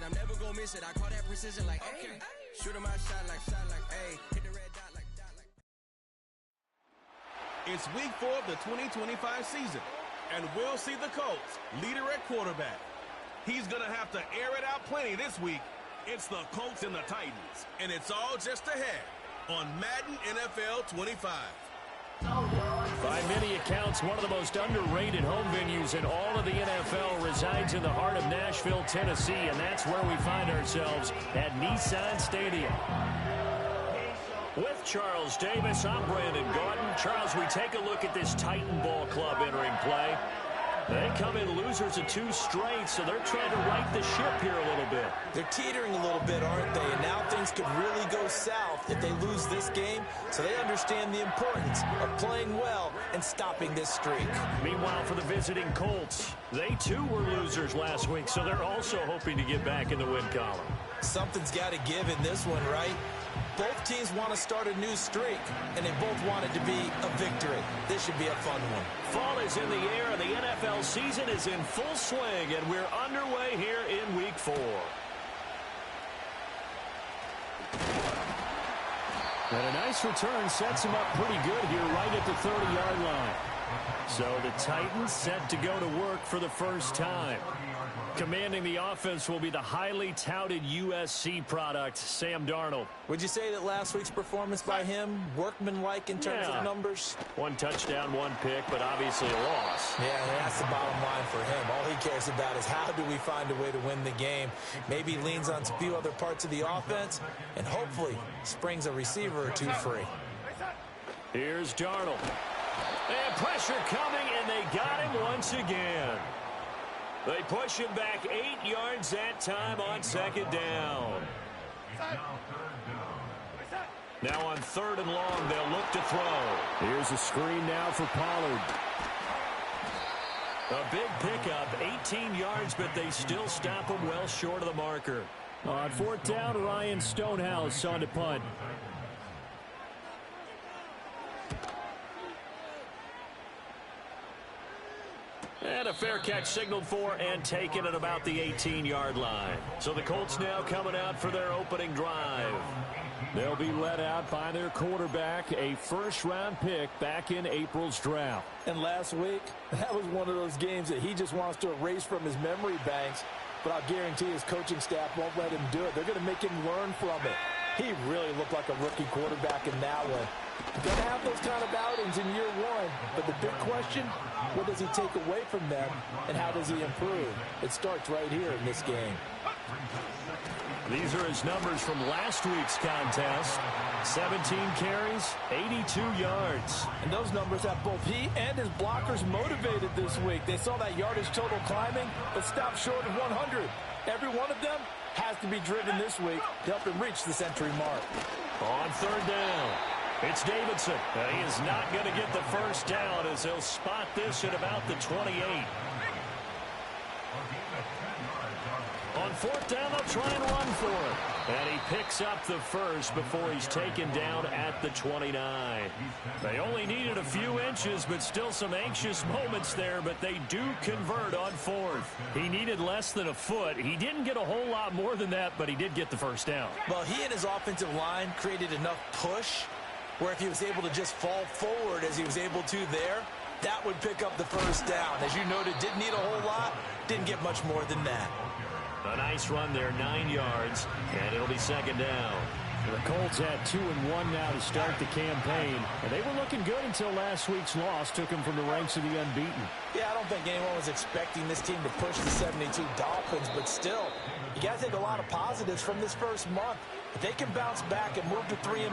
I'm never gonna miss it. I call that precision like, hey, shooting my shot like, hey, hit the red dot like. It's week 4 of the 2025 season, and we'll see the Colts leader at quarterback. He's going to have to air it out plenty this week. It's the Colts and the Titans, and it's all just ahead on Madden NFL 25. By many accounts, one of the most underrated home venues in all of the NFL resides in the heart of Nashville, Tennessee, and that's where we find ourselves at Nissan Stadium. With Charles Davis, I'm Brandon Gaudin. Charles, we take a look at this Titan Ball Club entering play. They come in losers of 2 straight, so they're trying to right the ship here a little bit. They're teetering a little bit, aren't they? And now things could really go south if they lose this game, so they understand the importance of playing well and stopping this streak. Meanwhile, for the visiting Colts, they too were losers last week, so they're also hoping to get back in the win column. Something's got to give in this one, right? Both teams want to start a new streak, and they both want it to be a victory. This should be a fun one. Fall is in the air, and the NFL season is in full swing, and we're underway here in Week 4. And a nice return sets him up pretty good here right at the 30-yard line. So the Titans set to go to work for the first time. Commanding the offense will be the highly touted USC product, Sam Darnold. Would you say that last week's performance by him, workmanlike in terms of numbers? 1 touchdown, 1 pick, but obviously a loss. Yeah, that's the bottom line for him. All he cares about is how do we find a way to win the game. Maybe he leans on a few other parts of the offense and hopefully springs a receiver or 2 free. Here's Darnold. And pressure coming, and they got him once again. They push him back 8 yards that time on 2nd down. Now on 3rd and long, they'll look to throw. Here's a screen now for Pollard. A big pickup, 18 yards, but they still stop him well short of the marker. On 4th down, Ryan Stonehouse on to punt. And a fair catch signaled for and taken at about the 18-yard line. So the Colts now coming out for their opening drive. They'll be led out by their quarterback, a first-round pick back in April's draft. And last week, that was one of those games that he just wants to erase from his memory banks. But I'll guarantee his coaching staff won't let him do it. They're going to make him learn from it. He really looked like a rookie quarterback in that one. Going to have those kind of outings in year 1. But the big question, what does he take away from them, and how does he improve? It starts right here in this game. These are his numbers from last week's contest. 17 carries, 82 yards. And those numbers have both he and his blockers motivated this week. They saw that yardage total climbing, but stopped short of 100. Every one of them has to be driven this week to help him reach the century mark. On 3rd down, it's Davidson. He is not going to get the first down as he'll spot this at about the 28. On 4th down, they'll try and run for it. And he picks up the first before he's taken down at the 29. They only needed a few inches, but still some anxious moments there, but they do convert on 4th. He needed less than a foot. He didn't get a whole lot more than that, but he did get the first down. Well, he and his offensive line created enough push where if he was able to just fall forward as he was able to there, that would pick up the first down. As you noted, didn't need a whole lot, didn't get much more than that. A nice run there, 9 yards, and it'll be 2nd down. The Colts had 2-1 now to start the campaign, and they were looking good until last week's loss took them from the ranks of the unbeaten. Yeah, I don't think anyone was expecting this team to push the 72 Dolphins, but still, you got to take a lot of positives from this first month. If they can bounce back and move to 3-1,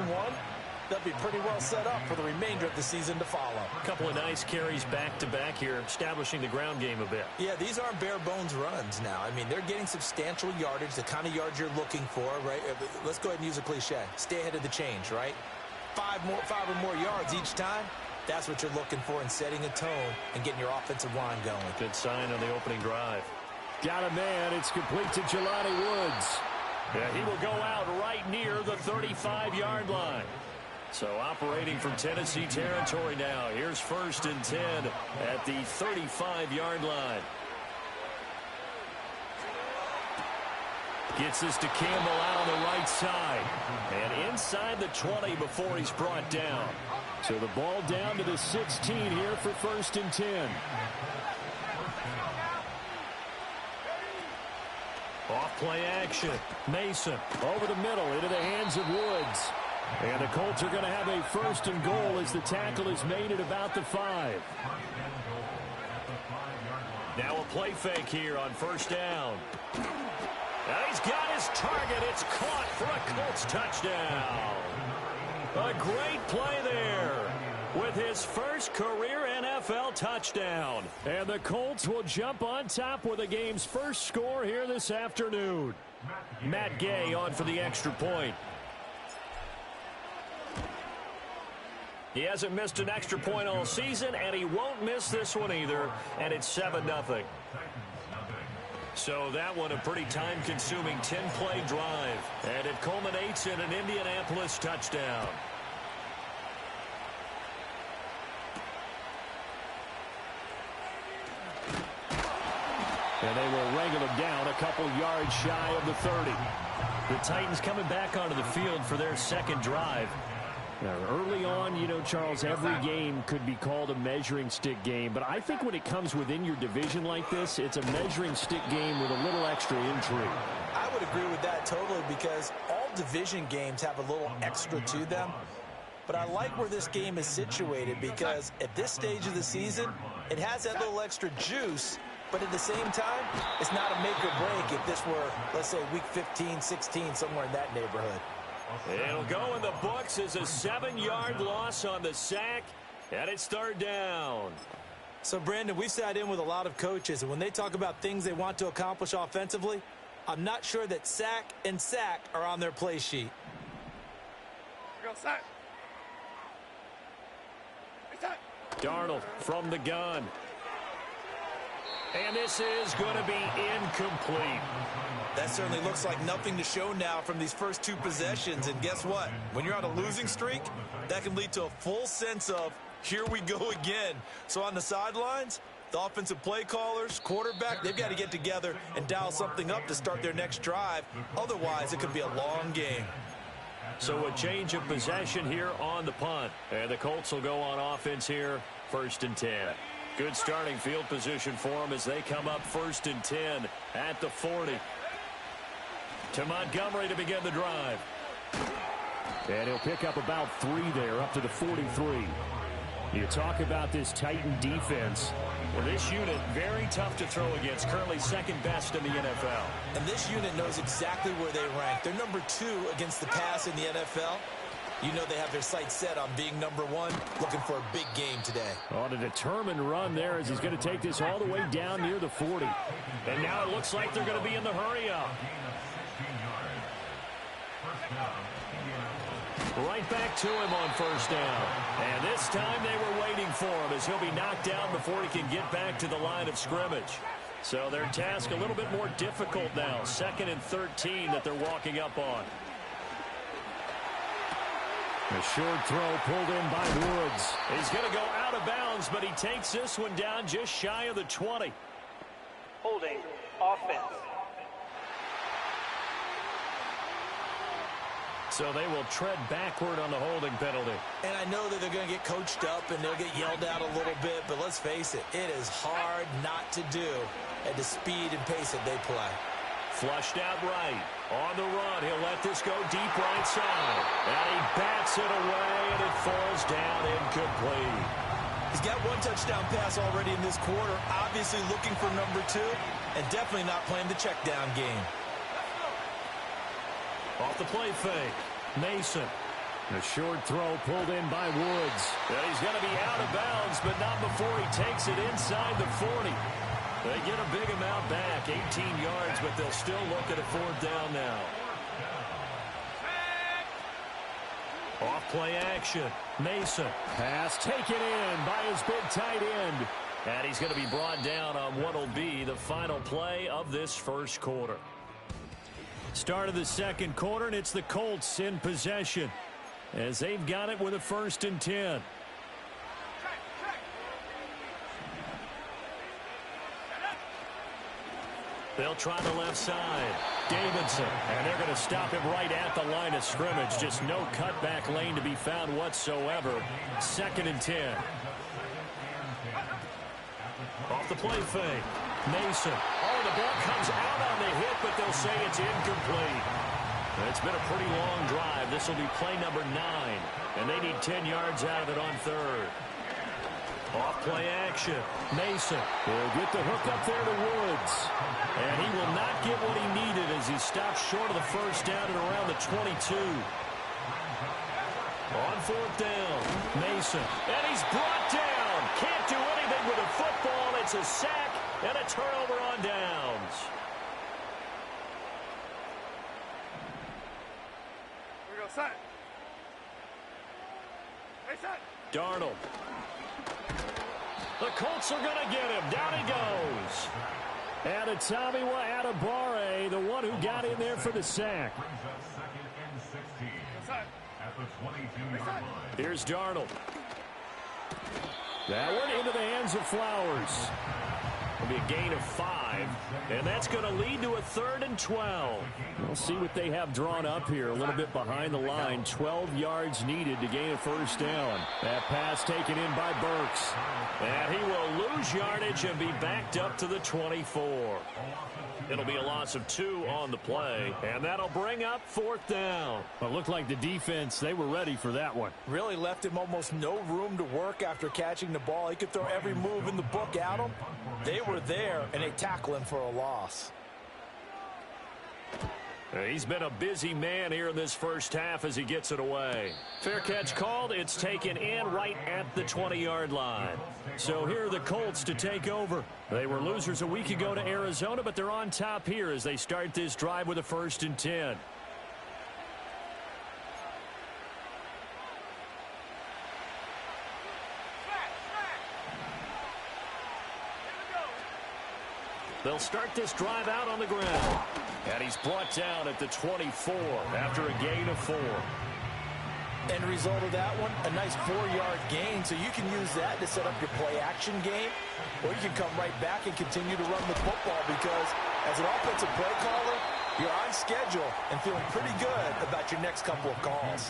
they'll be pretty well set up for the remainder of the season to follow. A couple of nice carries back-to-back here, establishing the ground game a bit. Yeah, these aren't bare-bones runs now. I mean, they're getting substantial yardage, the kind of yards you're looking for, right? Let's go ahead and use a cliche. Stay ahead of the change, right? 5 or more yards each time. That's what you're looking for in setting a tone and getting your offensive line going. Good sign on the opening drive. Got a man. It's complete to Jelani Woods. Yeah, he will go out right near the 35-yard line. So operating from Tennessee territory now. Here's 1st and 10 at the 35-yard line. Gets this to Campbell out on the right side. And inside the 20 before he's brought down. So the ball down to the 16 here for 1st and 10. Off play action. Mason over the middle into the hands of Woods. And the Colts are going to have a 1st and goal as the tackle is made at about the 5. Now a play fake here on 1st down. And he's got his target. It's caught for a Colts touchdown. A great play there with his first career NFL touchdown. And the Colts will jump on top with the game's first score here this afternoon. Matt Gay on for the extra point. He hasn't missed an extra point all season, and he won't miss this one either, and it's 7-0. So that one a pretty time-consuming 10-play drive, and it culminates in an Indianapolis touchdown. And they will wrangle him down a couple yards shy of the 30. The Titans coming back onto the field for their second drive. Now, early on, you know, Charles, every game could be called a measuring stick game. But I think when it comes within your division like this, it's a measuring stick game with a little extra intrigue. I would agree with that totally because all division games have a little extra to them. But I like where this game is situated because at this stage of the season, it has that little extra juice. But at the same time, it's not a make or break if this were, let's say, week 15, 16, somewhere in that neighborhood. It'll go in the books as a 7-yard loss on the sack, and it's 3rd down. So, Brandon, we've sat in with a lot of coaches, and when they talk about things they want to accomplish offensively, I'm not sure that sack and sack are on their play sheet. Go sack. Darnold from the gun. And this is going to be incomplete. That certainly looks like nothing to show now from these first 2 possessions. And guess what? When you're on a losing streak, that can lead to a full sense of, here we go again. So on the sidelines, the offensive play callers, quarterback, they've got to get together and dial something up to start their next drive. Otherwise, it could be a long game. So a change of possession here on the punt. And the Colts will go on offense here, 1st and 10. Good starting field position for them as they come up 1st and 10 at the 40. To Montgomery to begin the drive. And he'll pick up about 3 there, up to the 43. You talk about this Titan defense. Well, this unit, very tough to throw against, currently 2nd best in the NFL. And this unit knows exactly where they rank. They're number 2 against the pass in the NFL. You know they have their sights set on being number 1, looking for a big game today. On a determined run there as he's going to take this all the way down near the 40. And now it looks like they're going to be in the hurry-up. Right back to him on 1st down. And this time they were waiting for him as he'll be knocked down before he can get back to the line of scrimmage. So their task a little bit more difficult now. 2nd and 13 that they're walking up on. A short throw pulled in by Woods. He's going to go out of bounds, but he takes this one down just shy of the 20. Holding offense. So they will tread backward on the holding penalty. And I know that they're going to get coached up and they'll get yelled at a little bit, but let's face it, it is hard not to do at the speed and pace that they play. Flushed out right. On the run, he'll let this go deep right side. And he bats it away, and it falls down incomplete. He's got 1 touchdown pass already in this quarter, obviously looking for number 2, and definitely not playing the check down game. Off the play fake, Mason. A short throw pulled in by Woods. And he's going to be out of bounds, but not before he takes it inside the 40. They get a big amount back, 18 yards, but they'll still look at a 4th down now. Off play action, Mason. Pass taken in by his big tight end. And he's going to be brought down on what will be the final play of this 1st quarter. Start of the 2nd quarter, and it's the Colts in possession as they've got it with a 1st and 10. They'll try the left side. Davidson, and they're going to stop him right at the line of scrimmage. Just no cutback lane to be found whatsoever. 2nd and 10. Off the play fake. Mason. Oh, the ball comes out on the hit, but they'll say it's incomplete. It's been a pretty long drive. This will be play number 9, and they need 10 yards out of it on 3rd. Off play action. Mason will get the hook up there to Woods. And he will not get what he needed as he stops short of the first down at around the 22. On 4th down, Mason. And he's brought down. Can't do anything with a football. It's a sack and a turnover on downs. Here we go, set. Hey, set. Darnold. The Colts are going to get him. Down he goes. And it's Tamiwa Adebawore, the one who got in there for the sack. Here's Darnold. That one into the hands of Flowers. It'll be a gain of 5, and that's going to lead to a 3rd and 12. We'll see what they have drawn up here. A little bit behind the line. 12 yards needed to gain a first down. That pass taken in by Burks. And he will lose yardage and be backed up to the 24. It'll be a loss of 2 on the play, and that'll bring up 4th down. Well, it looked like the defense, they were ready for that one. Really left him almost no room to work after catching the ball. He could throw every move in the book at him. They were there, and they tackle him for a loss. He's been a busy man here in this first half as he gets it away. Fair catch called. It's taken in right at the 20-yard line. So here are the Colts to take over. They were losers a week ago to Arizona, but they're on top here as they start this drive with a 1st and 10. They'll start this drive out on the ground. And he's brought down at the 24 after a gain of 4. End result of that one, a nice 4-yard gain, so you can use that to set up your play-action game, or you can come right back and continue to run the football because as an offensive play caller, you're on schedule and feeling pretty good about your next couple of calls.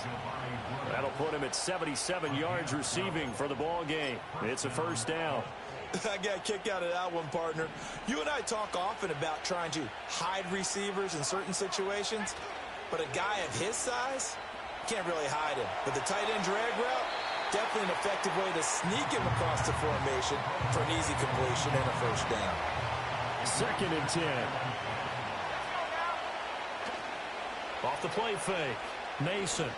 That'll put him at 77 yards receiving for the ball game. It's a first down. I got a kick out of that one, partner. You and I talk often about trying to hide receivers in certain situations, but a guy of his size can't really hide him. But the tight end drag route, definitely an effective way to sneak him across the formation for an easy completion and a first down. 2nd and 10. Off the play fake. Mason.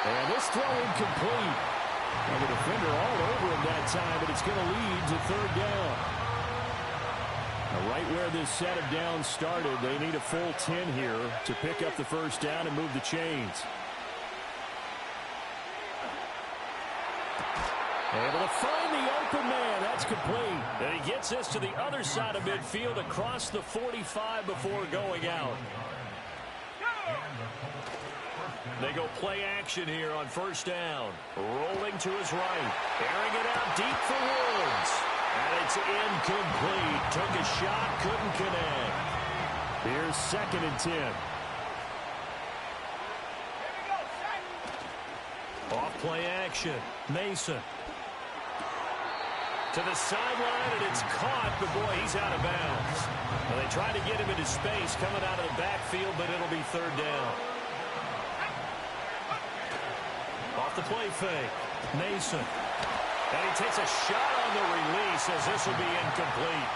And this throw incomplete. And the defender all over him that time, but it's going to lead to 3rd down. Now right where this set of downs started, they need a full 10 here to pick up the first down and move the chains. Able to find the open man. That's complete. And he gets this to the other side of midfield across the 45 before going out. They go play action here on first down. Rolling to his right. Airing it out deep for Woods. And it's incomplete. Took a shot, couldn't connect. Here's 2nd and 10. Off play action. Mason. To the sideline, and it's caught, but boy, he's out of bounds. Well, they tried to get him into space coming out of the backfield, but it'll be 3rd down. Off the play fake. Mason. And he takes a shot on the release as this will be incomplete.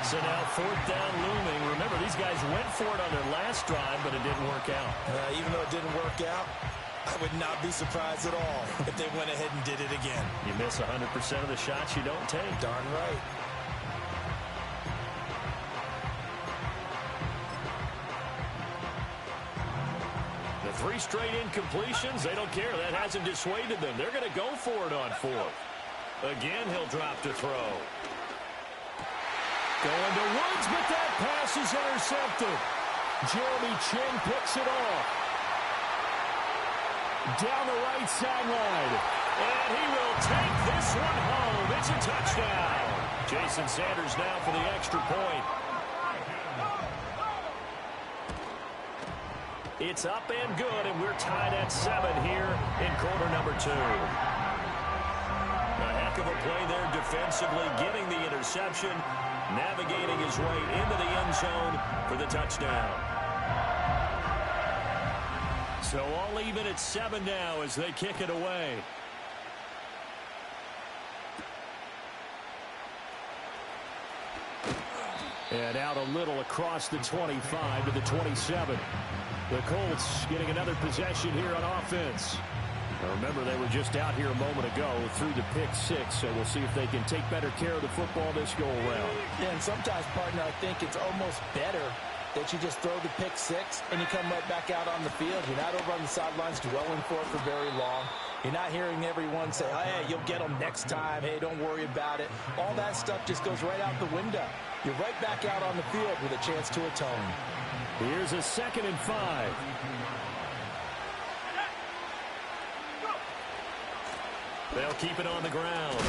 So now 4th down looming. Remember, these guys went for it on their last drive, but it didn't work out. Even though it didn't work out, I would not be surprised at all if they went ahead and did it again. You miss 100% of the shots you don't take. Darn right. The 3 straight incompletions, they don't care. That hasn't dissuaded them. They're going to go for it on 4th. Again, he'll drop to throw. Going to Woods, but that pass is intercepted. Jeremy Chinn picks it off. Down the right sideline. And he will take this one home. It's a touchdown. Jason Sanders now for the extra point. It's up and good, and we're tied at 7 here in quarter number 2. A heck of a play there defensively, getting the interception, navigating his way into the end zone for the touchdown. So all even at 7 now as they kick it away. And out a little across the 25 to the 27. The Colts getting another possession here on offense. Now remember, they were just out here a moment ago through the pick 6, so we'll see if they can take better care of the football this go-around. Yeah, and sometimes, partner, I think it's almost better that you just throw the pick 6 and you come right back out on the field. You're not over on the sidelines dwelling for it for very long. You're not hearing everyone say, oh, hey, you'll get them next time. Hey, don't worry about it. All that stuff just goes right out the window. You're right back out on the field with a chance to atone. Here's a 2nd and 5. They'll keep it on the ground.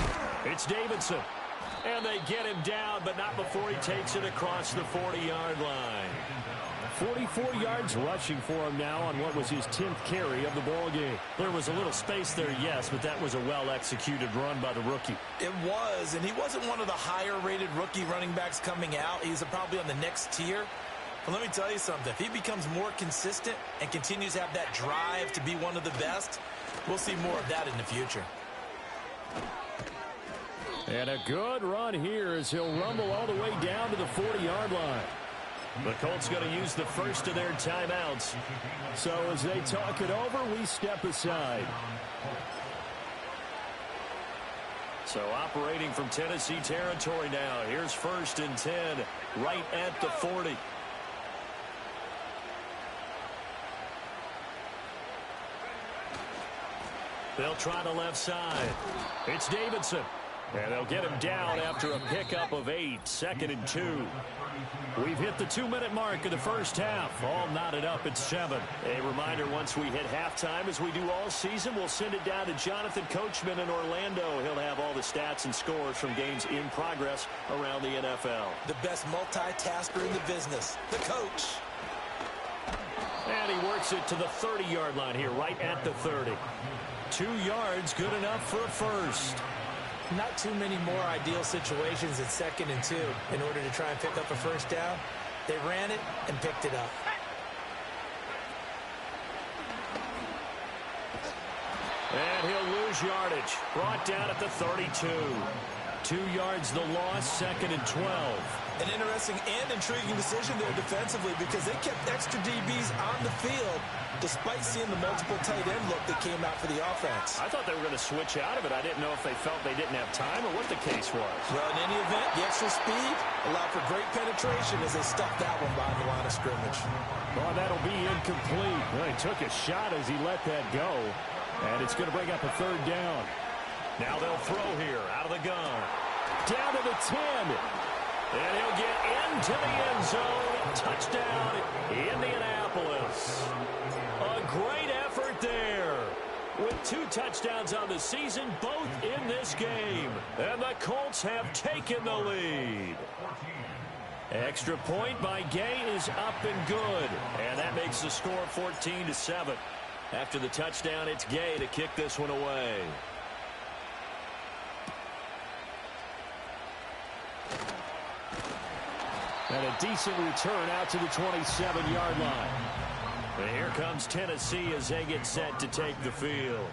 It's Davidson. And they get him down, but not before he takes it across the 40-yard line. 44 yards rushing for him now on what was his 10th carry of the ball game. There was a little space there, yes, but that was a well-executed run by the rookie. It was, and he wasn't one of the higher-rated rookie running backs coming out. He's probably on the next tier. But let me tell you something. If he becomes more consistent and continues to have that drive to be one of the best, we'll see more of that in the future. And a good run here as he'll rumble all the way down to the 40-yard line. The Colts going to use the first of their timeouts. So as they talk it over, we step aside. So operating from Tennessee territory now. Here's 1st and 10 right at the 40. They'll try the left side. It's Davidson. And they'll get him down after a pickup of 8. 2nd and 2. We've hit the 2-minute mark of the first half. All knotted up at 7. A reminder, once we hit halftime, as we do all season, we'll send it down to Jonathan Coachman in Orlando. He'll have all the stats and scores from games in progress around the NFL. The best multitasker in the business, the coach. And he works it to the 30-yard line here, right at the 30. 2 yards, good enough for a first. Not too many more ideal situations at 2nd and 2 in order to try and pick up a first down. They ran it and picked it up. And he'll lose yardage. Brought down at the 32. 2 yards the loss, 2nd and 12. An interesting and intriguing decision there defensively because they kept extra DBs on the field despite seeing the multiple tight end look that came out for the offense. I thought they were going to switch out of it. I didn't know if they felt they didn't have time or what the case was. Well, in any event, the extra speed allowed for great penetration as they stuffed that one behind the line of scrimmage. Well, that'll be incomplete. Well, he took a shot as he let that go, and it's going to bring up a 3rd down. Now they'll throw here out of the gun. Down to the 10. And he'll get into the end zone. Touchdown, Indianapolis. A great effort there. With 2 touchdowns on the season, both in this game. And the Colts have taken the lead. Extra point by Gay is up and good. And that makes the score 14-7. After the touchdown, it's Gay to kick this one away. And a decent return out to the 27-yard line. And here comes Tennessee as they get set to take the field.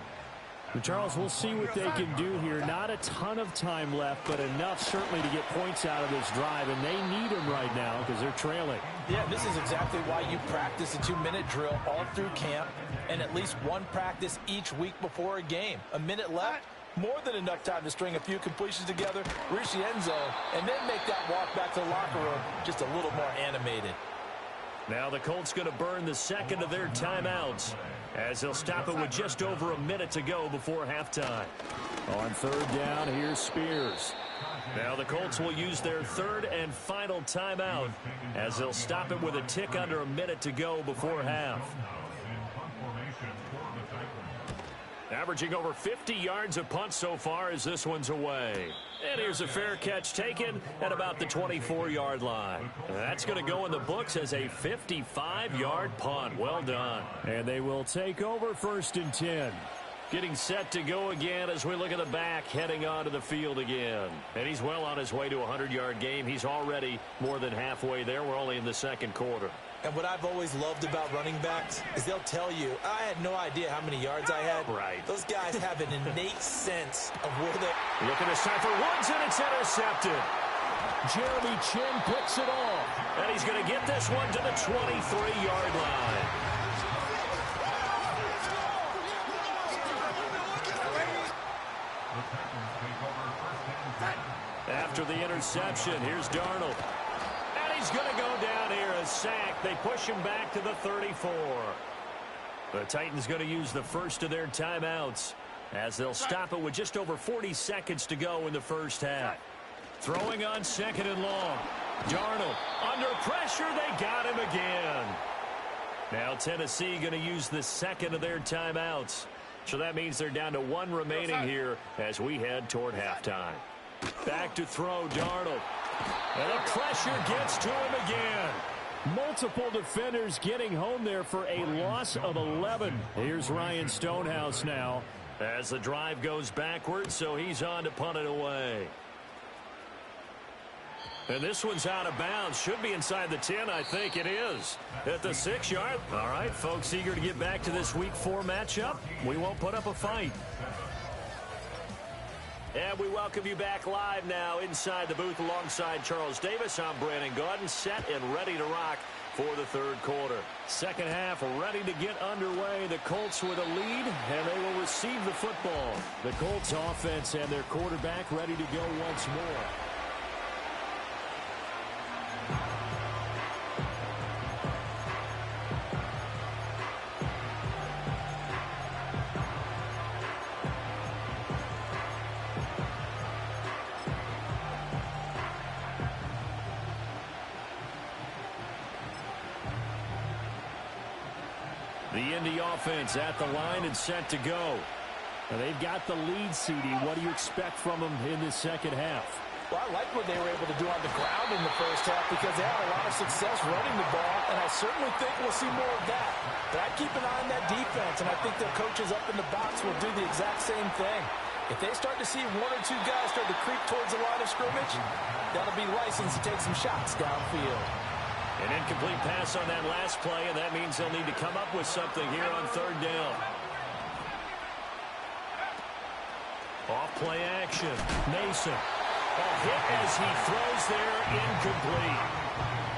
Charles, we'll see what they can do here. Not a ton of time left, but enough certainly to get points out of this drive. And they need them right now because they're trailing. Yeah, this is exactly why you practice a 2-minute drill all through camp and at least one practice each week before a game. A minute left. More than enough time to string a few completions together, reach the end zone, and then make that walk back to the locker room just a little more animated. Now the Colts going to burn the 2nd of their timeouts as they'll stop it with just over a minute to go before halftime. On 3rd down, here's Spears. Now the Colts will use their 3rd and final timeout as they'll stop it with a tick under a minute to go before half. Averaging over 50 yards a punt so far as this one's away. And here's a fair catch taken at about the 24-yard line. That's going to go in the books as a 55-yard punt. Well done. And they will take over 1st and 10. Getting set to go again as we look at the back heading onto the field again. And he's well on his way to a 100-yard game. He's already more than halfway there. We're only in the 2nd quarter. And what I've always loved about running backs is they'll tell you, I had no idea how many yards I had. Right. Those guys have an innate sense of where they're... Looking this time for Woods, and it's intercepted. Jeremy Chinn picks it off. And he's going to get this one to the 23-yard line. After the interception, here's Darnold. And he's going to go down here, a sack. They push him back to the 34. The Titans going to use the first of their timeouts as they'll stop it with just over 40 seconds to go in the first half. Throwing on 2nd and long. Darnold under pressure. They got him again. Now Tennessee going to use the 2nd of their timeouts. So that means they're down to 1 remaining here as we head toward halftime. Back to throw, Darnold. And the pressure gets to him again. Multiple defenders getting home there for a loss of 11. Here's Ryan Stonehouse now. As the drive goes backwards, so he's on to punt it away. And this one's out of bounds. Should be inside the 10, I think it is. At the 6-yard. All right, folks, eager to get back to this Week 4 matchup. We won't put up a fight. And we welcome you back live now inside the booth alongside Charles Davis. I'm Brandon Gaudin, set and ready to rock for the 3rd quarter. Second half ready to get underway. The Colts with a lead, and they will receive the football. The Colts offense and their quarterback ready to go once more. The Indy offense at the line and set to go. And they've got the lead, CD. What do you expect from them in the second half? Well, I like what they were able to do on the ground in the first half because they had a lot of success running the ball, and I certainly think we'll see more of that. But I keep an eye on that defense, and I think their coaches up in the box will do the exact same thing. If they start to see 1 or 2 guys start to creep towards the line of scrimmage, that'll be licensed to take some shots downfield. An incomplete pass on that last play, and that means they'll need to come up with something here on 3rd down. Off play action. Mason. A hit as he throws there, incomplete.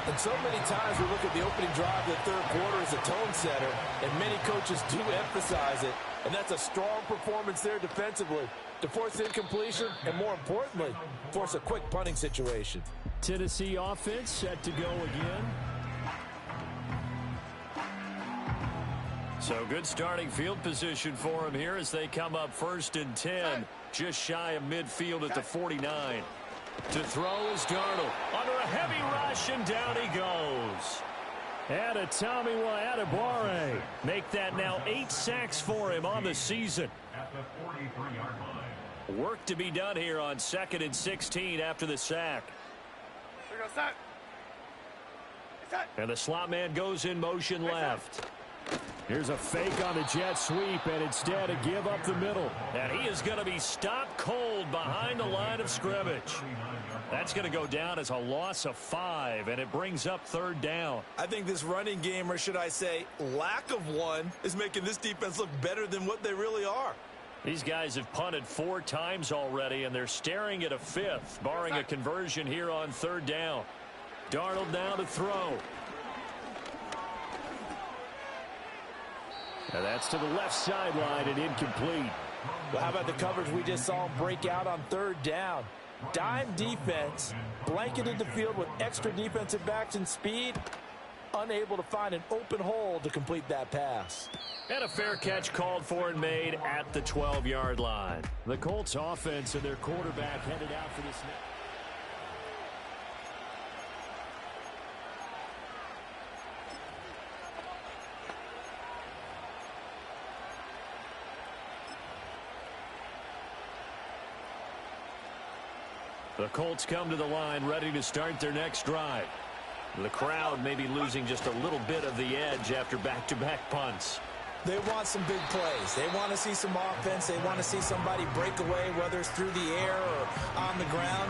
And so many times we look at the opening drive of the 3rd quarter as a tone setter, and many coaches do emphasize it. And that's a strong performance there defensively to force incompletion and, more importantly, force a quick punting situation. Tennessee offense set to go again. So good starting field position for him here as they come up 1st and 10, just shy of midfield at the 49. To throw is Darnold under a heavy rush, and down he goes. Adetomiwa Adebawore. Make that now 8 sacks for him on the season. Work to be done here on 2nd and 16 after the sack. And the slot man goes in motion left. Here's a fake on the jet sweep, and instead a give up the middle. And he is going to be stopped cold behind the line of scrimmage. That's going to go down as a loss of 5, and it brings up 3rd down. I think this running game, or should I say lack of one, is making this defense look better than what they really are. These guys have punted 4 times already, and they're staring at a 5th, barring a conversion here on 3rd down. Darnold now to throw. And that's to the left sideline and incomplete. Well, how about the coverage we just saw him break out on 3rd down? Dime defense, blanketed the field with extra defensive backs and speed, unable to find an open hole to complete that pass. And a fair catch called for and made at the 12-yard line. The Colts offense and their quarterback headed out for this next. The Colts come to the line ready to start their next drive. The crowd may be losing just a little bit of the edge after back-to-back punts. They want some big plays. They want to see some offense. They want to see somebody break away, whether it's through the air or on the ground.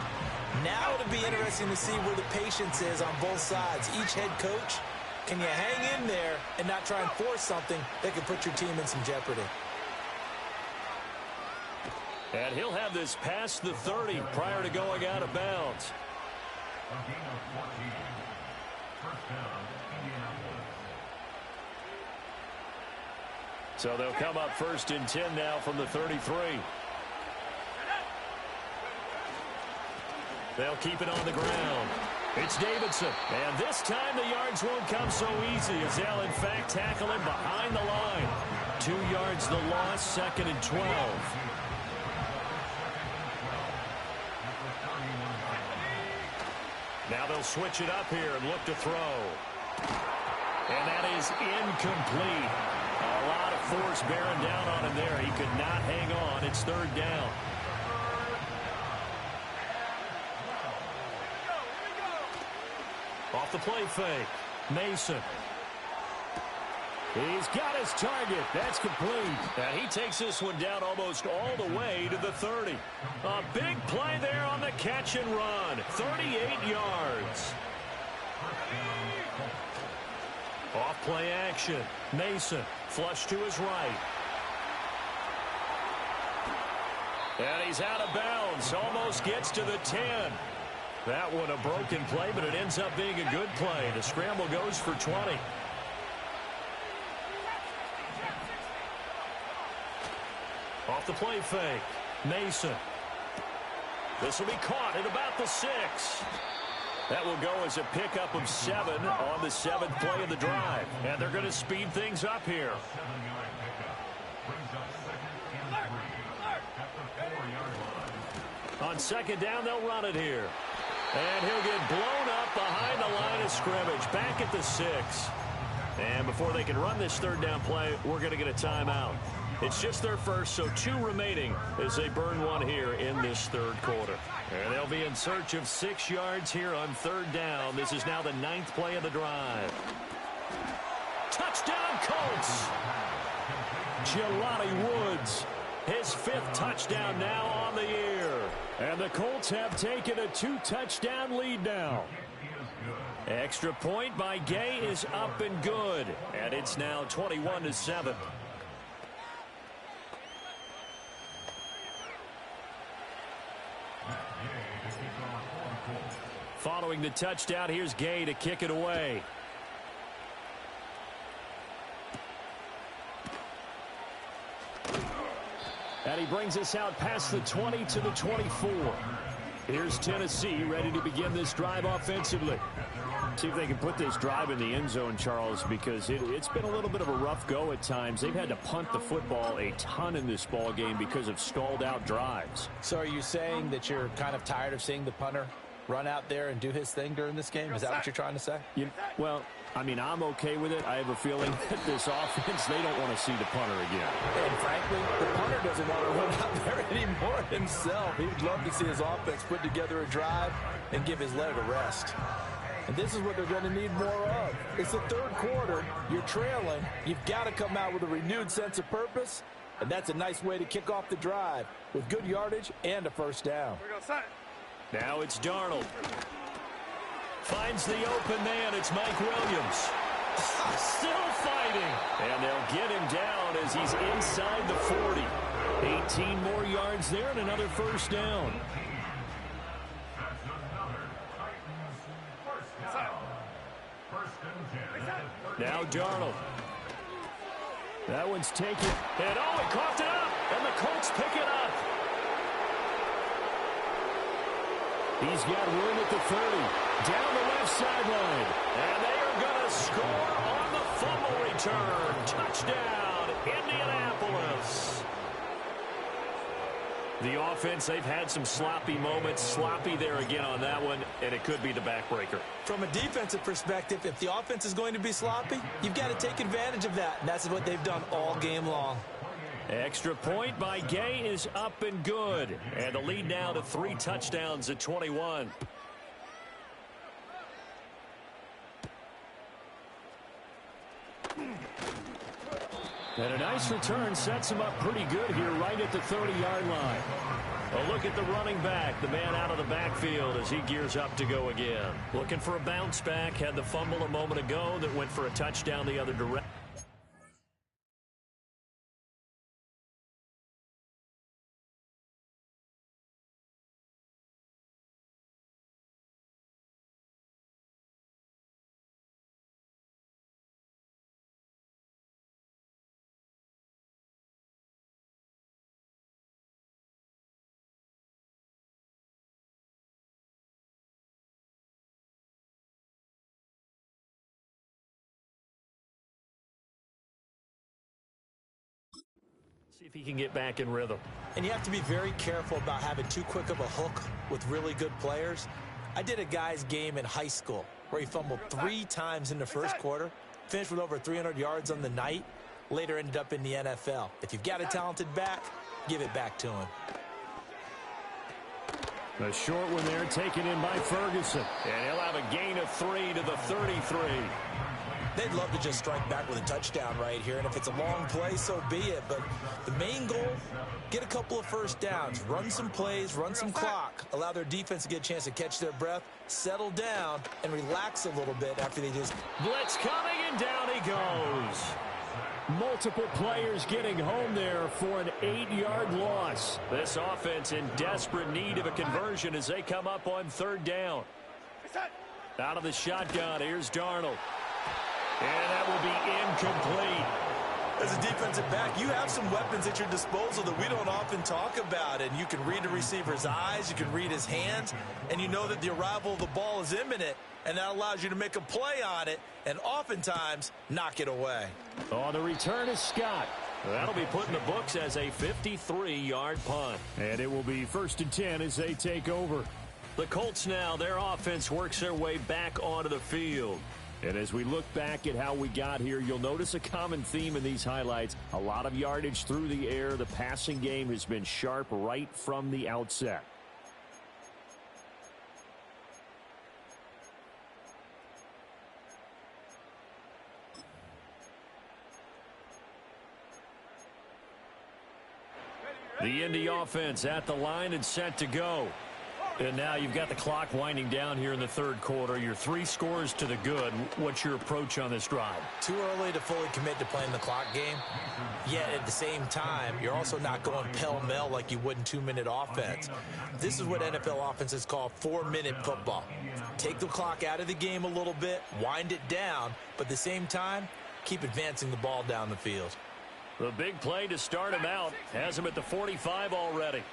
Now it'll be interesting to see where the patience is on both sides. Each head coach, can you hang in there and not try and force something that could put your team in some jeopardy? And he'll have this past the 30 prior to going out of bounds. So they'll come up 1st and 10 now from the 33. They'll keep it on the ground. It's Davidson. And this time the yards won't come so easy as they'll in fact tackle him behind the line. 2 yards the loss, 2nd and 12. Now they'll switch it up here and look to throw. And that is incomplete. A lot of force bearing down on him there. He could not hang on. It's 3rd down. Off the play fake. Mason. He's got his target. That's complete. And he takes this one down almost all the way to the 30. A big play there on the catch and run. 38 yards. Off play action. Mason. Flush to his right. And he's out of bounds. Almost gets to the 10. That one a broken play, but it ends up being a good play. The scramble goes for 20. Off the play fake. Mason. This will be caught at about the 6. That will go as a pickup of 7 on the 7th play of the drive. And they're going to speed things up here. On 2nd down, they'll run it here. And he'll get blown up behind the line of scrimmage. Back at the 6. And before they can run this 3rd down play, we're going to get a timeout. It's just their first, so 2 remaining as they burn one here in this 3rd quarter. And they'll be in search of 6 yards here on 3rd down. This is now the 9th play of the drive. Touchdown, Colts! Jelani Woods, his 5th touchdown now on the year. And the Colts have taken a 2-touchdown lead now. Extra point by Gay is up and good. And it's now 21-7. Following the touchdown, here's Gay to kick it away. And he brings us out past the 20 to the 24. Here's Tennessee ready to begin this drive offensively. See if they can put this drive in the end zone, Charles, because it's been a little bit of a rough go at times. They've had to punt the football a ton in this ball game because of stalled out drives. So are you saying that you're kind of tired of seeing the punter run out there and do his thing during this game? Is that what you're trying to say? Well, I mean, I'm okay with it. I have a feeling that this offense, they don't want to see the punter again. And frankly, the punter doesn't want to run out there anymore himself. He'd love to see his offense put together a drive and give his leg a rest. And this is what they're going to need more of. It's the 3rd quarter. You're trailing. You've got to come out with a renewed sense of purpose. And that's a nice way to kick off the drive with good yardage and a 1st down. Now it's Darnold. Finds the open man. It's Mike Williams. Still fighting. And they'll get him down as he's inside the 40. 18 more yards there and another 1st down. Now Darnold. That one's taken. And he coughed it up. And the Colts pick it up. He's got room at the 30. Down the left sideline. And they are going to score on the fumble return. Touchdown, Indianapolis. The offense, they've had some sloppy moments. Sloppy there again on that one, and it could be the backbreaker. From a defensive perspective, if the offense is going to be sloppy, you've got to take advantage of that. And that's what they've done all game long. Extra point by Gay is up and good. And the lead now to 3 touchdowns at 21. And a nice return sets him up pretty good here right at the 30-yard line. A look at the running back, the man out of the backfield as he gears up to go again. Looking for a bounce back, had the fumble a moment ago that went for a touchdown the other direction. See if he can get back in rhythm. And you have to be very careful about having too quick of a hook with really good players. I did a guy's game in high school where he fumbled 3 times in the first quarter, finished with over 300 yards on the night, later ended up in the NFL. If you've got a talented back, give it back to him. A short one there taken in by Ferguson. And he'll have a gain of 3 to the 33. They'd love to just strike back with a touchdown right here, and if it's a long play, so be it. But the main goal, get a couple of first downs, run some plays, run some clock, allow their defense to get a chance to catch their breath, settle down, and relax a little bit after they just... Blitz coming, and down he goes. Multiple players getting home there for an 8-yard loss. This offense in desperate need of a conversion as they come up on 3rd down. Out of the shotgun, here's Darnold. And that will be incomplete. As a defensive back, you have some weapons at your disposal that we don't often talk about. And you can read the receiver's eyes, you can read his hands, and you know that the arrival of the ball is imminent. And that allows you to make a play on it and oftentimes knock it away. On the return is Scott. That'll be put in the books as a 53-yard punt. And it will be 1st and 10 as they take over. The Colts now, their offense works their way back onto the field. And as we look back at how we got here, you'll notice a common theme in these highlights. A lot of yardage through the air. The passing game has been sharp right from the outset. The Indy offense at the line and set to go. And now you've got the clock winding down here in the 3rd quarter. You're 3 scores to the good. What's your approach on this drive? Too early to fully commit to playing the clock game. Yet at the same time, you're also not going pell-mell like you would in 2-minute offense. This is what NFL offenses call 4-minute football. Take the clock out of the game a little bit, wind it down, but at the same time, keep advancing the ball down the field. The big play to start him out has him at the 45 already.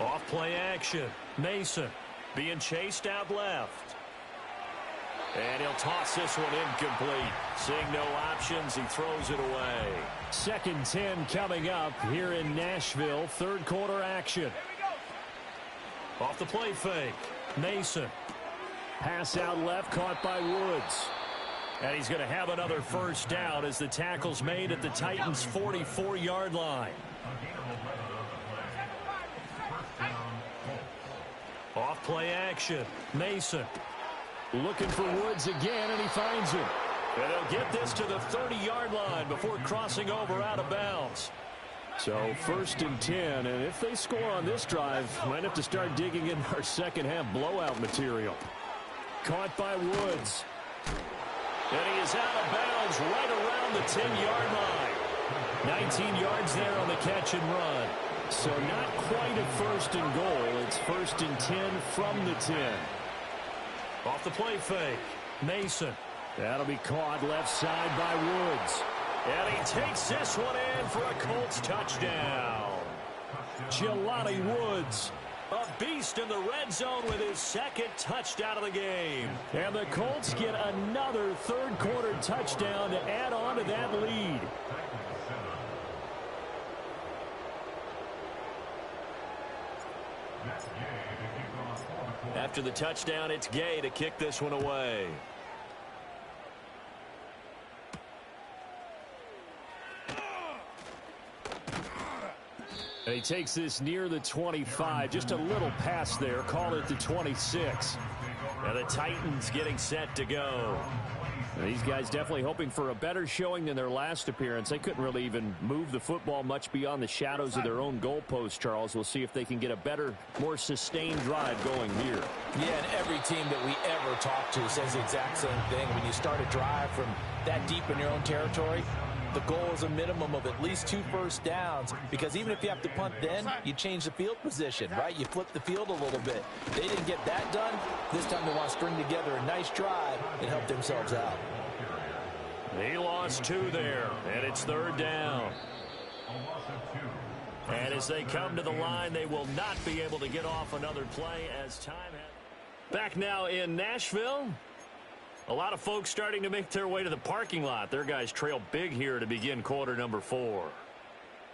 Off play action. Mason being chased out left. And he'll toss this one incomplete. Seeing no options, he throws it away. 2nd and 10 coming up here in Nashville. 3rd quarter action. Off the play fake. Mason. Pass out left, caught by Woods. And he's going to have another 1st down as the tackle's made at the Titans' 44-yard line. Off play action. Mason looking for Woods again, and he finds him. And they'll get this to the 30-yard line before crossing over out of bounds. So 1st and 10, and if they score on this drive, might have to start digging in our second-half blowout material. Caught by Woods. And he is out of bounds right around the 10-yard line. 19 yards there on the catch and run. So not quite a 1st and goal. It's 1st and 10 from the 10. Off the play fake. Mason. That'll be caught left side by Woods. And he takes this one in for a Colts touchdown. Jelani Woods, a beast in the red zone with his 2nd touchdown of the game. And the Colts get another 3rd quarter touchdown to add on to that lead. After the touchdown, it's Gay to kick this one away. And he takes this near the 25. Just a little pass there. Call it the 26. Now the Titans getting set to go. And these guys definitely hoping for a better showing than their last appearance. They couldn't really even move the football much beyond the shadows of their own goalpost, Charles. We'll see if they can get a better, more sustained drive going here. Yeah, and every team that we ever talk to says the exact same thing. When you start a drive from that deep in your own territory, the goal is a minimum of at least 2 first downs, because even if you have to punt then, you change the field position, right? You flip the field a little bit. They didn't get that done. This time they want to string together a nice drive and help themselves out. He lost 2 there, and it's 3rd down. And as they come to the line, they will not be able to get off another play as time has. Back now in Nashville. A lot of folks starting to make their way to the parking lot. Their guys trail big here to begin quarter number 4.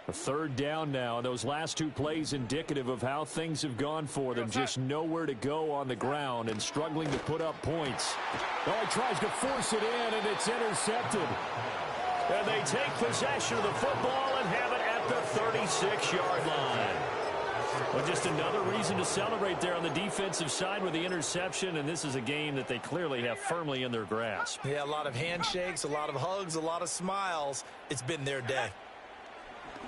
A 3rd down now, and those last 2 plays indicative of how things have gone for them. Just nowhere to go on the ground and struggling to put up points. Oh, he tries to force it in, and it's intercepted. And they take possession of the football and have it at the 36-yard line. Well, just another reason to celebrate there on the defensive side with the interception, and this is a game that they clearly have firmly in their grasp. Yeah, a lot of handshakes, a lot of hugs, a lot of smiles. It's been their day.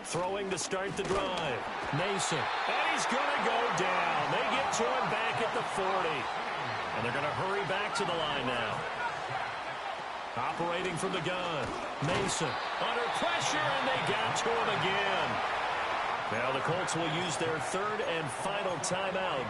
Throwing to start the drive. Mason. And he's going to go down. They get to him back at the 40. And they're going to hurry back to the line now. Operating from the gun. Mason under pressure, and they got to him again. Now the Colts will use their 3rd and final timeout.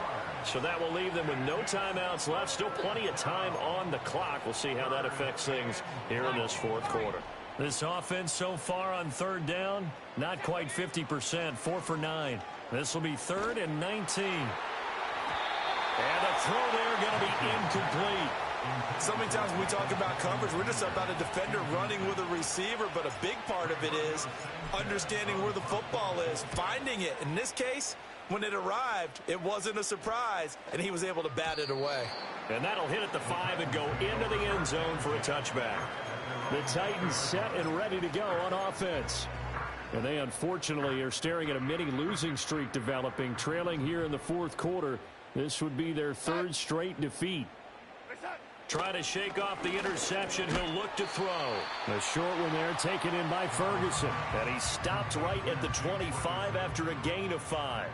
So that will leave them with no timeouts left. Still plenty of time on the clock. We'll see how that affects things here in this 4th quarter. This offense so far on 3rd down, not quite 50%, 4 for 9. This will be 3rd and 19. And the throw there going to be incomplete. So many times when we talk about coverage, we're just about a defender running with a receiver, but a big part of it is understanding where the football is, finding it. In this case, when it arrived, it wasn't a surprise, and he was able to bat it away. And that'll hit at the 5 and go into the end zone for a touchback. The Titans set and ready to go on offense. And they unfortunately are staring at a mini losing streak developing, trailing here in the 4th quarter. This would be their 3rd straight defeat. Trying to shake off the interception. He'll look to throw. A short one there taken in by Ferguson. And he stopped right at the 25 after a gain of 5.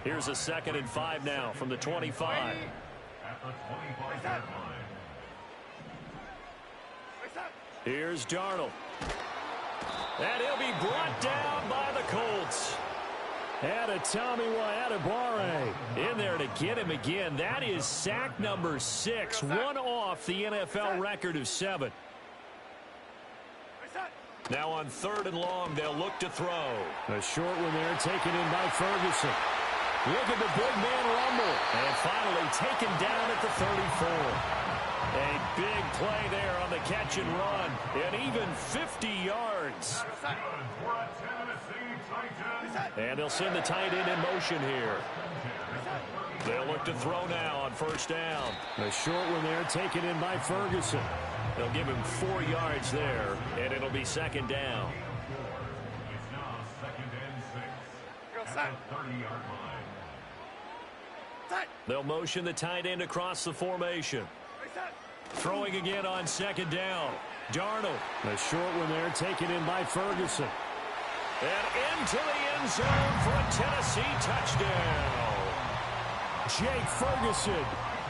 Here's a 2nd and 5 now from the 25. Here's Darnold. And he'll be brought down by the Colts. Adetomiwa Adebawore in there to get him again. That is sack number 6. One off the NFL record of 7. Now on 3rd and long, they'll look to throw. A short one there taken in by Ferguson. Look at the big man rumble. And finally taken down at the 34. A big play there on the catch and run. And even 50 yards. And they'll send the tight end in motion here. They'll look to throw now on 1st down. A short one there taken in by Ferguson. They'll give him 4 yards there, and it'll be 2nd down. It's now 2nd and 6 at the 30-yard line. They'll motion the tight end across the formation. Throwing again on 2nd down. Darnold. A short one there taken in by Ferguson. And into the end zone for a Tennessee touchdown. Jake Ferguson.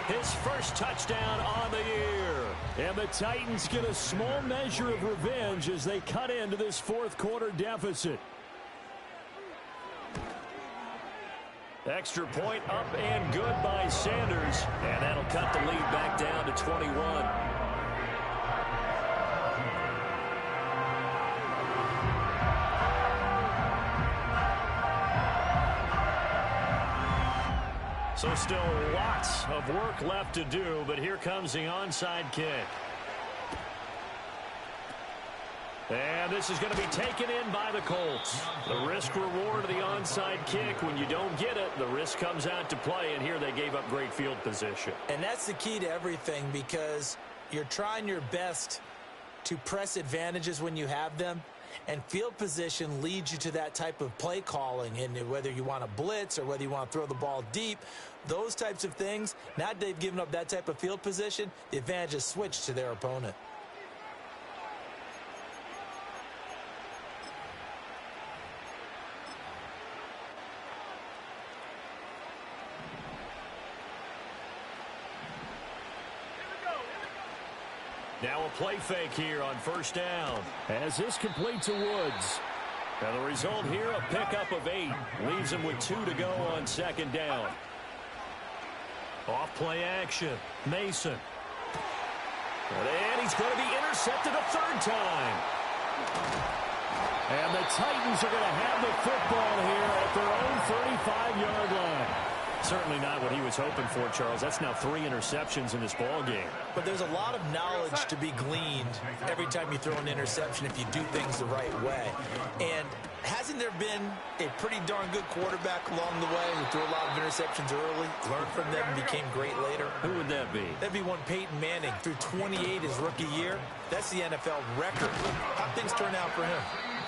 His first touchdown on the year. And the Titans get a small measure of revenge as they cut into this 4th quarter deficit. Extra point up and good by Sanders. And that'll cut the lead back down to 21. So still lots of work left to do, but here comes the onside kick. And this is going to be taken in by the Colts. The risk-reward of the onside kick. When you don't get it, the risk comes out to play, and here they gave up great field position. And that's the key to everything, because you're trying your best to press advantages when you have them, And field position leads you to that type of play calling. And whether you want to blitz or whether you want to throw the ball deep, those types of things, now they've given up that type of field position, the advantage is switched to their opponent. Now a play fake here on first down. As this complete to Woods. Now the result here, a pickup of 8. Leaves him with 2 to go on second down. Off play action. Mason. And he's going to be intercepted a third time. And the Titans are going to have the football here at their own 35-yard line. Certainly not what he was hoping for, Charles. That's now 3 interceptions in this ball game. But there's a lot of knowledge to be gleaned every time you throw an interception if you do things the right way. And hasn't there been a pretty darn good quarterback along the way who threw a lot of interceptions early, learned from them, and became great later? Who would that be? That'd be one Peyton Manning. Threw 28 his rookie year. That's the NFL record. How'd things turn out for him?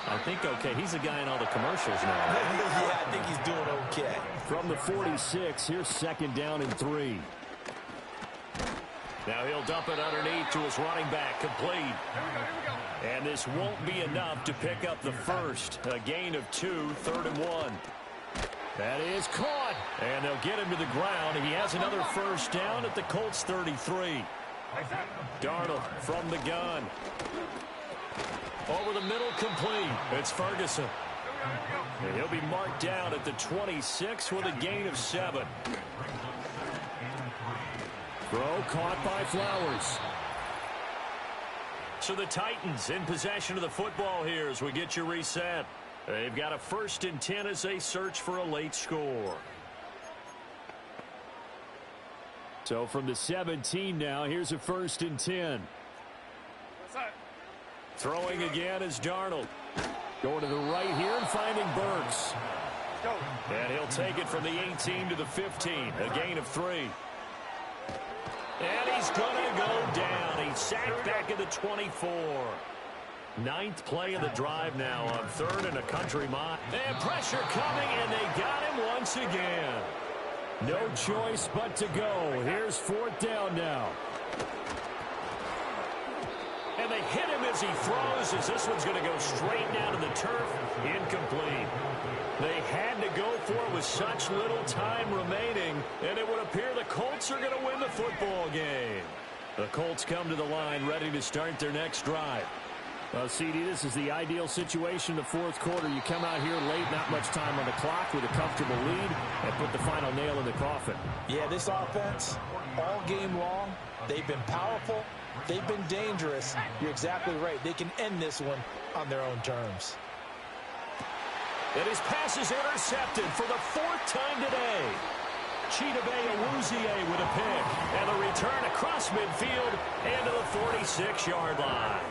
I think okay. He's a guy in all the commercials now. Yeah, I think he's doing okay. From the 46, here's second down and 3. Now he'll dump it underneath to his running back, complete. And this won't be enough to pick up the first. A gain of 2, 3rd and 1. That is caught. And they'll get him to the ground. He has another first down at the Colts 33. Darnold from the gun. Over the middle, complete. It's Ferguson. And he'll be marked down at the 26 with a gain of 7. Throw caught by Flowers. So the Titans in possession of the football here as we get you reset. They've got a 1st and 10 as they search for a late score. So from the 17 now, here's a 1st and 10. Throwing again is Darnold. Going to the right here and finding Burks. And he'll take it from the 18 to the 15. A gain of 3. And he's going to go down. He's sacked back at the 24. 9th play of the drive now on 3rd and a country mile. And pressure coming, and they got him once again. No choice but to go. Here's 4th down now. And they hit him as he throws, as this one's going to go straight down to the turf. Incomplete. They had to go for it with such little time remaining, and it would appear the Colts are going to win the football game. The Colts come to the line ready to start their next drive. Well, CD, this is the ideal situation in the 4th quarter. You come out here late, not much time on the clock with a comfortable lead, and put the final nail in the coffin. Yeah, this offense, all game long, they've been powerful. They've been dangerous. You're exactly right. They can end this one on their own terms. And his pass is intercepted for the 4th time today. Chidobe Awuzie with a pick. And the return across midfield and to the 46-yard line.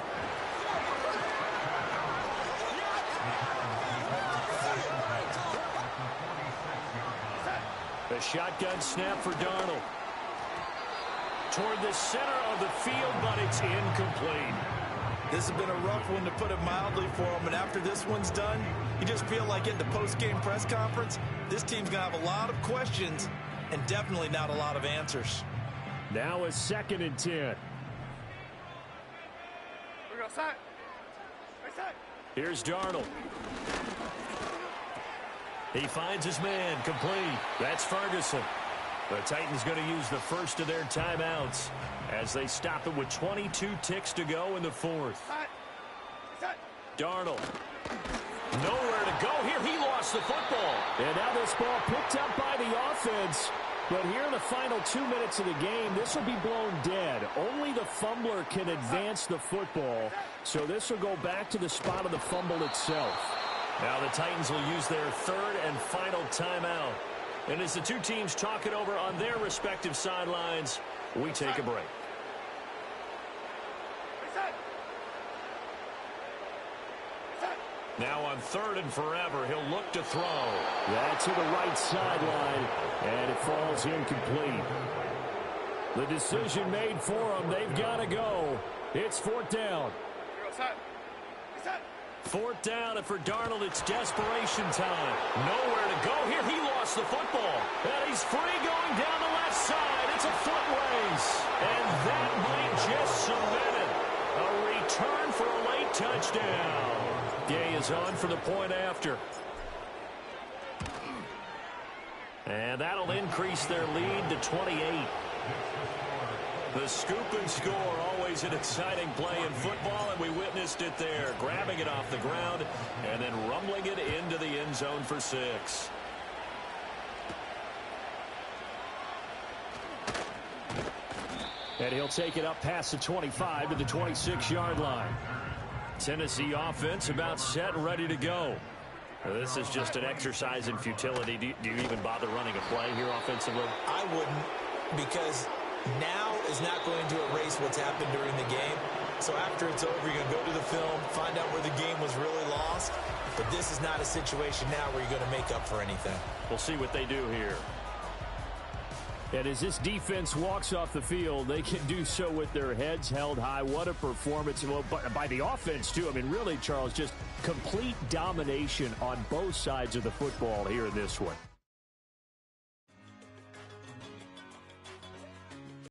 The shotgun snap for Darnold. Toward the center of the field, but it's incomplete. This has been a rough one, to put it mildly, for him. And after this one's done, you just feel like in the post-game press conference, this team's going to have a lot of questions and definitely not a lot of answers. Now a 2nd and 10. Here's Darnold. He finds his man, complete. That's Ferguson. The Titans going to use the first of their timeouts as they stop it with 22 ticks to go in the 4th. Darnold. Nowhere to go here. He lost the football. And now this ball picked up by the offense. But here in the final 2 minutes of the game, this will be blown dead. Only the fumbler can advance the football. So this will go back to the spot of the fumble itself. Now the Titans will use their 3rd and final timeout. And as the two teams talk it over on their respective sidelines, we take a break. Now on 3rd and forever, he'll look to throw. That's to the right sideline, and it falls incomplete. The decision made for them. They've got to go. It's 4th down. 4th down, and for Darnold, it's desperation time. Nowhere to go here. He lost the football. And he's free going down the left side. It's a foot race. And that might just cement it. A return for a late touchdown. Gay is on for the point after. And that'll increase their lead to 28. The scoop and score, always an exciting play in football, and we witnessed it there. Grabbing it off the ground and then rumbling it into the end zone for 6. And he'll take it up past the 25 to the 26-yard line. Tennessee offense about set and ready to go. This is just an exercise in futility. Do you even bother running a play here offensively? I wouldn't, because now is not going to erase what's happened during the game. So after it's over, you're going to go to the film, find out where the game was really lost. But this is not a situation now where you're going to make up for anything. We'll see what they do here. And as this defense walks off the field, they can do so with their heads held high. What a performance. Well, by the offense, too. I mean, really, Charles, just complete domination on both sides of the football here in this one.